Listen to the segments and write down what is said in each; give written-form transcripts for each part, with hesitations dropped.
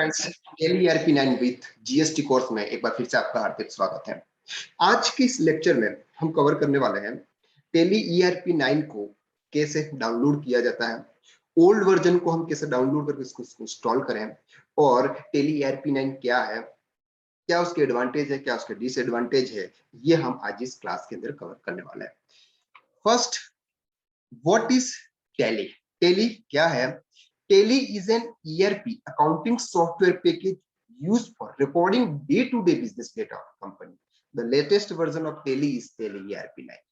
Friends, Tally ERP 9 with GST course में एक बार फिर से आपका हार्दिक स्वागत है। आज के इस लेक्चर में हम कवर करने वाले हैं टेली ईआरपी 9 को कैसे डाउनलोड किया जाता है, ओल्ड वर्जन को हम कैसे डाउनलोड करके इसको इंस्टॉल करें और टेली ईआरपी 9 क्या है, क्या उसके एडवांटेज है, क्या उसके डिसएडवांटेज है, ये हम आज इस क्लास के अंदर कवर करने वाले हैं। First, what is Tally? Tally क्या है? Tally is an ERP accounting software package used for recording day-to-day business data of a company. The latest version of Tally is Tally ERP 9.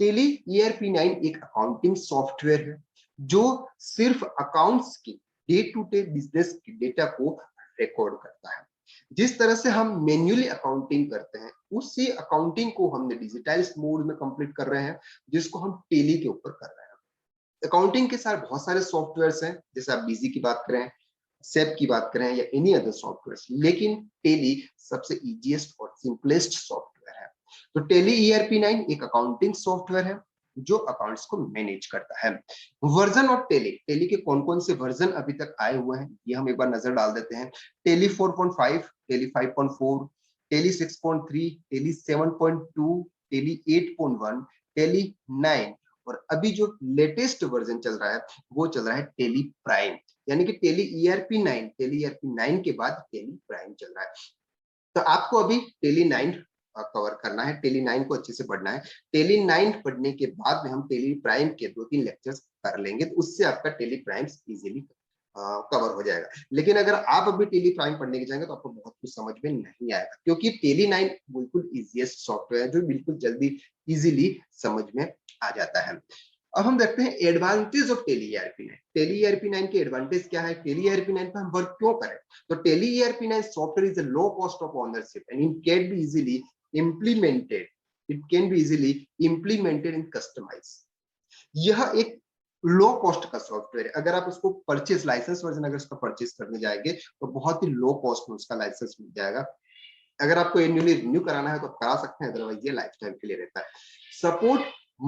Tally ERP 9 एक accounting software है जो सिर्फ accounts की day to day business की data को record करता है। जिस तरह से हम मैन्युअली अकाउंटिंग करते हैं उसी अकाउंटिंग को हमने डिजिटाइज मोड में कंप्लीट कर रहे हैं, जिसको हम टेली के ऊपर कर रहे हैं। अकाउंटिंग के साथ बहुत सारे सॉफ्टवेयर्स हैं, जैसे आप बीजी की बात करें, सेप की बात करें या एनी अदर सॉफ्टवेयर्स, लेकिन टेली सबसे इजीएस्ट और सिंपलेस्ट सॉफ्टवेयर है। तो टेली ईआरपी 9 एक अकाउंटिंग सॉफ्टवेयर है जो अकाउंट्स को मैनेज करता है। वर्जन ऑफ टेली, टेली के कौन कौन से वर्जन अभी तक आए हुए हैं ये हम एक बार नजर डाल देते हैं। Tally 4.5, Tally 5.4, Tally 6.3, Tally 7.2, Tally 8.1, Tally 9 और अभी जो लेटेस्ट वर्जन चल रहा है वो चल रहा है टेली प्राइम, यानी कि टेली ईआरपी 9 के बाद टेली प्राइम चल रहा है। तो आपको अभी टेली 9 कवर करना है, टेली 9 को अच्छे से पढ़ना है। टेली 9 पढ़ने के बाद में हम टेली प्राइम के 2-3 लेक्चर्स कर लेंगे, तो उससे आपका टेली प्राइम इजीली कवर हो जाएगा। लेकिन अगर आप अभी टेली प्राइम पढ़ने के जाएंगे तो आपको बहुत कुछ समझ में नहीं आएगा, क्योंकि टेली 9 बिल्कुल इजीएस्ट सॉफ्टवेयर है जो बिल्कुल जल्दी इजीली समझ में आ जाता है। अब हम देखते हैं advantage of Tally ERP 9। Tally ERP 9 के एडवांटेज क्या है, टेली ईआरपी 9 पर हम वर्क क्यों करें? तो Tally ERP 9 software is a low cost of ownership and it can be easily implemented. It can be easily implemented and customized. यह एक लो कॉस्ट का सॉफ्टवेयर है। अगर आप उसको परचेज लाइसेंस वर्जन अगर उसका परचेज करने जाएंगे तो बहुत ही लो कॉस्ट में उसका लाइसेंस मिल जाएगा। अगर आपको एनुअली रिन्यू कराना है तो आप करा सकते हैं, अदरवाइज ये लाइफ टाइम के लिए रहता है। Support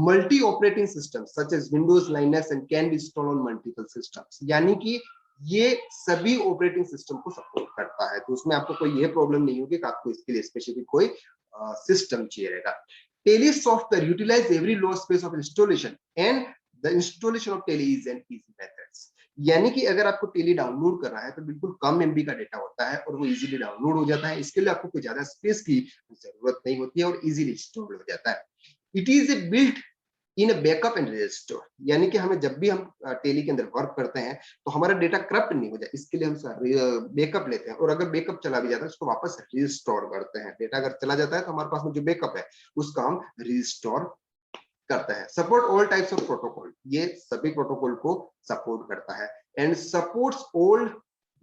multi operating system such as Windows, Linux and can be installed on multiple systems, यानी कि ये सभी ऑपरेटिंग सिस्टम को सपोर्ट करता है। तो उसमें आपको कोई ये प्रॉब्लम नहीं होगी कि आपको इसके लिए स्पेसिफिक कोई सिस्टम चाहिए रहेगा। Tally software utilize every low space of installation and the installation of Tally is an easy methods, यानी कि अगर आपको टेली डाउनलोड करना है तो बिल्कुल कम एमबी का डेटा होता है और वो इजीली डाउनलोड हो जाता है। इसके लिए आपको कोई ज्यादा स्पेस की जरूरत नहीं होती है और इजीली इंस्टॉल हो जाता है। It is a built in backup and restore, यानी कि हमें जब भी हम टेली के अंदर वर्क करते हैं तो हमारा डेटा करप्ट नहीं हो जाए, इसके लिए हम बैकअप लेते हैं और अगर बैकअप चला भी जाता है उसको वापस रिस्टोर करते हैं। डेटा अगर चला जाता है तो हमारे पास में जो बैकअप है उसका हम रिस्टोर करता है। Support all types of protocol, ये सभी प्रोटोकॉल को सपोर्ट करता है and supports all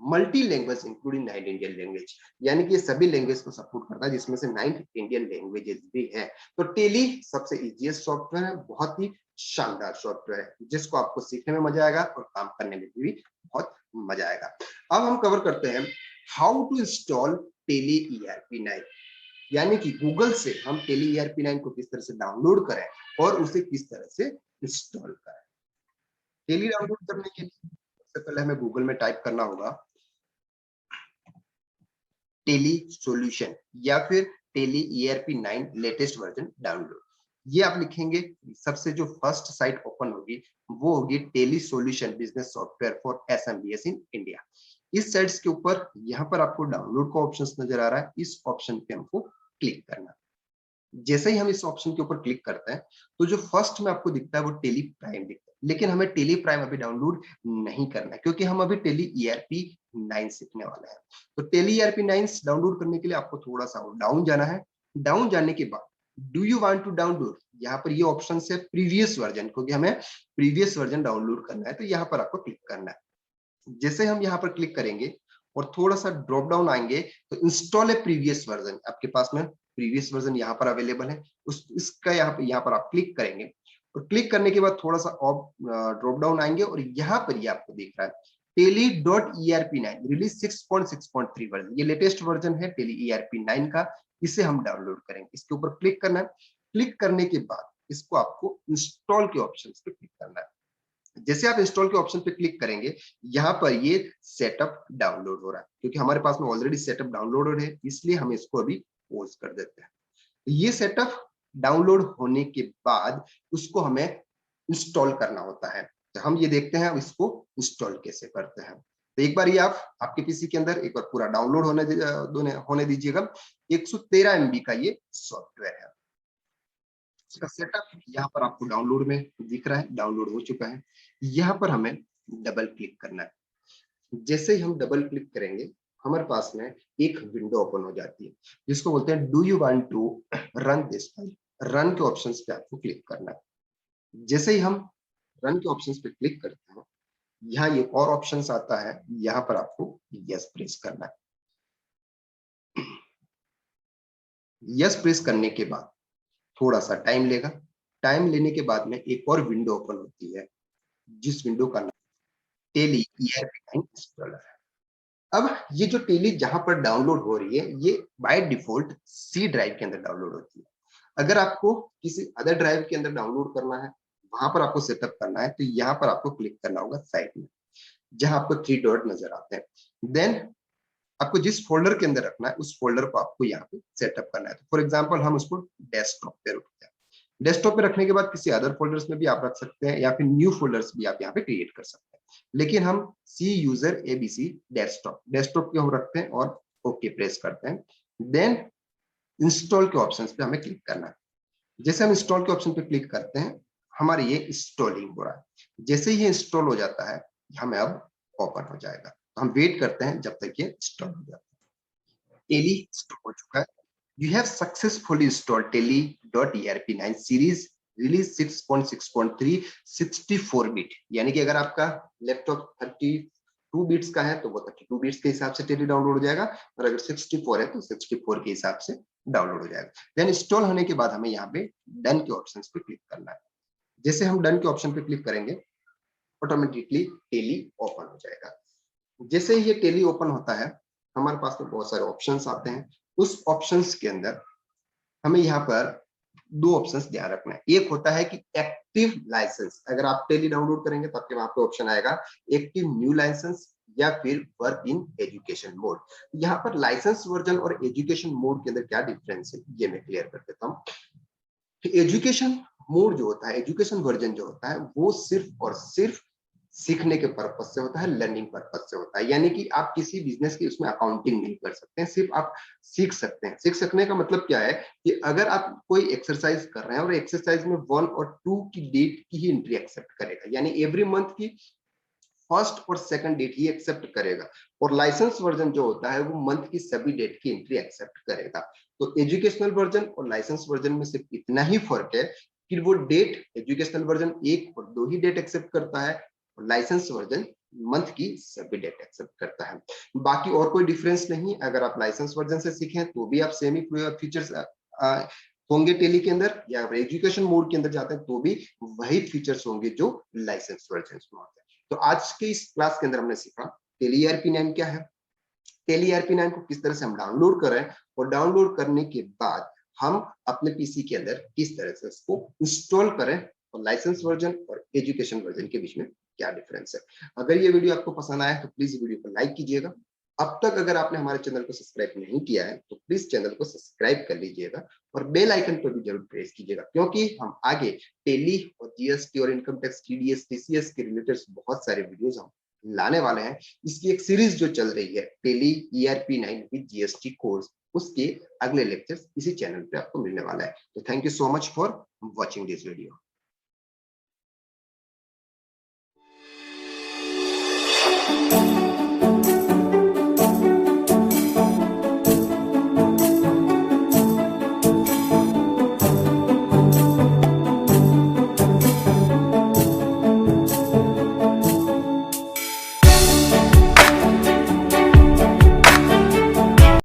multi language including 9 Indian language, यानी कि सभी लैंग्वेज को सपोर्ट करता है जिसमें से 9 इंडियन लैंग्वेजेस भी है। तो टेली सबसे इजीएस्ट सॉफ्टवेयर है, बहुत ही शानदार सॉफ्टवेयर है जिसको आपको सीखने में मजा आएगा और काम करने में भी बहुत मजा आएगा। अब हम कवर करते हैं how to install Tally ERP 9, यानी कि गूगल से हम टेली ईआरपी 9 को किस तरह से डाउनलोड करें और उसे किस तरह से इंस्टॉल करें। टेली डाउनलोड करने के लिए सबसे पहले हमें गूगल में टाइप करना होगा टेली सॉल्यूशन या फिर Tally ERP 9 latest version download. ये आप लिखेंगे, सबसे जो फर्स्ट साइट ओपन होगी वो होगी Tally solution business software for SMBs in India. इस साइट्स के ऊपर यहाँ पर आपको डाउनलोड का ऑप्शन नजर आ रहा है, इस ऑप्शन पे हमको क्लिक करना। जैसे ही हम इस ऑप्शन के ऊपर क्लिक करते हैं तो जो फर्स्ट में आपको दिखता है वो टेली प्राइम दिखता है, लेकिन हमें टेली प्राइम अभी डाउनलोड नहीं करना है क्योंकि हम अभी टेली ईआरपी 9 सीखने वाले हैं। तो टेली ईआरपी 9 डाउनलोड करने के लिए आपको थोड़ा सा डाउन जाना है। डाउन जाने के बाद do you want to download, यहाँ पर ये ऑप्शन है प्रीवियस वर्जन, क्योंकि हमें प्रीवियस वर्जन डाउनलोड करना है तो यहाँ पर आपको क्लिक करना है। जैसे हम यहाँ पर क्लिक करेंगे और थोड़ा सा ड्रॉप डाउन आएंगे तो इंस्टॉल ए प्रीवियस वर्जन, आपके पास में प्रीवियस वर्जन यहाँ पर अवेलेबल है, इसका यहाँ पर आप क्लिक करेंगे और क्लिक करने के बाद थोड़ा सा ड्रॉप डाउन आएंगे और यहाँ पर ये आपको दिख रहा है teli.erp9 रिलीज 6.6.3 वर्जन, ये लेटेस्ट वर्जन है टेली ईआरपी 9 का, इसे हम डाउनलोड करेंगे। इसके ऊपर क्लिक करना है, क्लिक करने के बाद इसको आपको इंस्टॉल के ऑप्शन पे क्लिक करना है। जैसे आप इंस्टॉल के ऑप्शन पे क्लिक करेंगे, यहाँ पर ये सेटअप डाउनलोड हो रहा है, क्योंकि हमारे पास में ऑलरेडी सेटअप डाउनलोडेड है, इसलिए हम इसको अभी पॉज कर देते हैं। ये सेटअप डाउनलोड होने के बाद उसको हमें इंस्टॉल करना होता है। तो हम ये देखते हैं इसको इंस्टॉल कैसे करते हैं। तो एक बार ये आप आपके पीसी के अंदर एक बार पूरा डाउनलोड होने दीजिएगा। 113 MB का ये सॉफ्टवेयर है। इसका सेटअप यहाँ पर आपको डाउनलोड में दिख रहा है, डाउनलोड हो चुका है। यहाँ पर हमें डबल क्लिक करना है। जैसे ही हम डबल क्लिक करेंगे, हमारे पास में एक विंडो ओपन हो जाती है, जिसको बोलते हैं do you want to run this file. Run के ऑप्शंस पे आपको क्लिक करना है। जैसे ही हम रन के ऑप्शंस पे क्लिक करते हैं, यहाँ ये और ऑप्शंस आता है, यहाँ पर आपको यस प्रेस करना है। यस प्रेस करने के बाद थोड़ा सा टाइम लेगा। टाइम लेने के बाद में एक और विंडो ओपन होती है, जिस विंडो का नाम टेली ERP9 इंस्टॉलर है। अब ये जो टेली जहां पर डाउनलोड हो रही है, ये बाय डिफॉल्ट सी ड्राइव के अंदर डाउनलोड होती है। अगर आपको किसी अदर ड्राइव के अंदर डाउनलोड करना है, वहां पर आपको सेटअप करना है, तो यहाँ पर आपको क्लिक करना होगा साइड में, जहां आपको 3 डॉट नजर आते हैं। देन आपको जिस फोल्डर के अंदर रखना है, उस फोल्डर को आपको यहाँ पे सेटअप करना है। तो फॉर एग्जाम्पल हम उसको डेस्कटॉप पे रखते हैं। डेस्कटॉप पे रखने के बाद किसी अदर फोल्डर्स में भी आप रख सकते हैं, या फिर न्यू फोल्डर्स भी आप यहाँ पे क्रिएट कर सकते हैं। लेकिन हम सी यूजर ABC डेस्कटॉप डेस्कटॉप पे हम रखते हैं और ओके प्रेस करते हैं। देन इंस्टॉल के ऑप्शन पे हमें क्लिक करना है। जैसे हम इंस्टॉल के ऑप्शन पे क्लिक करते हैं, हमारे ये इंस्टॉलिंग हो रहा है। जैसे ही इंस्टॉल हो जाता है, हमें अब ओपन हो जाएगा। तो हम वेट करते हैं जब तक ये इंस्टॉल हो जाता है। टेली इंस्टॉल हो चुका है। You have successfully installed Tele.ERP9 series release 6.6.3 64 bit. यानी कि अगर आपका लैपटॉप 32 बिट्स का है, तो वो 32 बिट्स के हिसाब से टेली डाउनलोड हो जाएगा, और अगर 64 है तो 64 के हिसाब से डाउनलोड हो जाएगा। देन इंस्टॉल होने के बाद हमें यहाँ पे डन के ऑप्शन पे क्लिक करना है। जैसे हम डन के ऑप्शन पे क्लिक करेंगे, ऑटोमेटिकली टेली ओपन हो जाएगा। जैसे ही ये टेली ओपन होता है, हमारे पास में बहुत सारे ऑप्शंस आते हैं। उस ऑप्शंस के अंदर हमें यहाँ पर 2 ऑप्शंस ध्यान रखना है। एक होता है कि एक्टिव लाइसेंस। अगर आप टेली डाउनलोड करेंगे तो आपके वहां पे ऑप्शन आएगा एक्टिव न्यू लाइसेंस या फिर वर्क इन एजुकेशन मोड। यहाँ पर लाइसेंस वर्जन और एजुकेशन मोड के अंदर क्या डिफरेंस है, ये मैं क्लियर कर देता हूँ। एजुकेशन मोड जो होता है, एजुकेशन वर्जन जो होता है, वो सिर्फ और सिर्फ सीखने के पर्पज से होता है, लर्निंग पर्पज से होता है। यानी कि आप किसी बिजनेस की उसमें अकाउंटिंग नहीं कर सकते हैं, सिर्फ आप सीख सकते हैं। सीख सकने का मतलब क्या है कि अगर आप कोई एक्सरसाइज कर रहे हैं और एक्सरसाइज में 1 और 2 की डेट की ही एंट्री एक्सेप्ट करेगा, यानी एवरी मंथ की फर्स्ट और सेकंड डेट ही एक्सेप्ट करेगा, और लाइसेंस वर्जन जो होता है वो मंथ की सभी डेट की एंट्री एक्सेप्ट करेगा। तो एजुकेशनल वर्जन और लाइसेंस वर्जन में सिर्फ इतना ही फर्क है कि वो डेट, एजुकेशनल वर्जन 1 और 2 ही डेट एक्सेप्ट करता है, और लाइसेंस वर्जन मंथ की सभी डेट एक्सेप्ट करता है। बाकी और कोई डिफरेंस नहीं। अगर आप लाइसेंस वर्जन से सीखें तो भी आप सेम ही फीचर्स होंगे टेली के अंदर, या एजुकेशन मोड के अंदर जाते हैं तो भी वही फीचर्स होंगे जो लाइसेंस वर्जन में होते हैं। तो आज के इस क्लास के अंदर हमने सीखा टेली ERP9 क्या है, टेली ERP9 को किस तरह से हम डाउनलोड करें, और डाउनलोड करने के बाद हम अपने पीसी के अंदर किस तरह से इसको इंस्टॉल करें, और लाइसेंस वर्जन और एजुकेशन वर्जन के बीच में क्या डिफरेंस है। अगर ये वीडियो आपको पसंद आया तो प्लीज वीडियो को लाइक कीजिएगा। अब तक अगर आपने हमारे चैनल को सब्सक्राइब नहीं किया है तो प्लीज चैनल को सब्सक्राइब कर लीजिएगा, और बेल आइकन पर भी जरूर प्रेस कीजिएगा, क्योंकि हम आगे टेली और GST और इनकम टैक्स TDS TCS के रिलेटेड बहुत सारे वीडियोस हम लाने वाले हैं। इसकी एक सीरीज जो चल रही है tele ERP9 with GST course, उसके अगले लेक्चर्स इसी चैनल पे आपको मिलने वाला है। तो thank you so much for watching this video.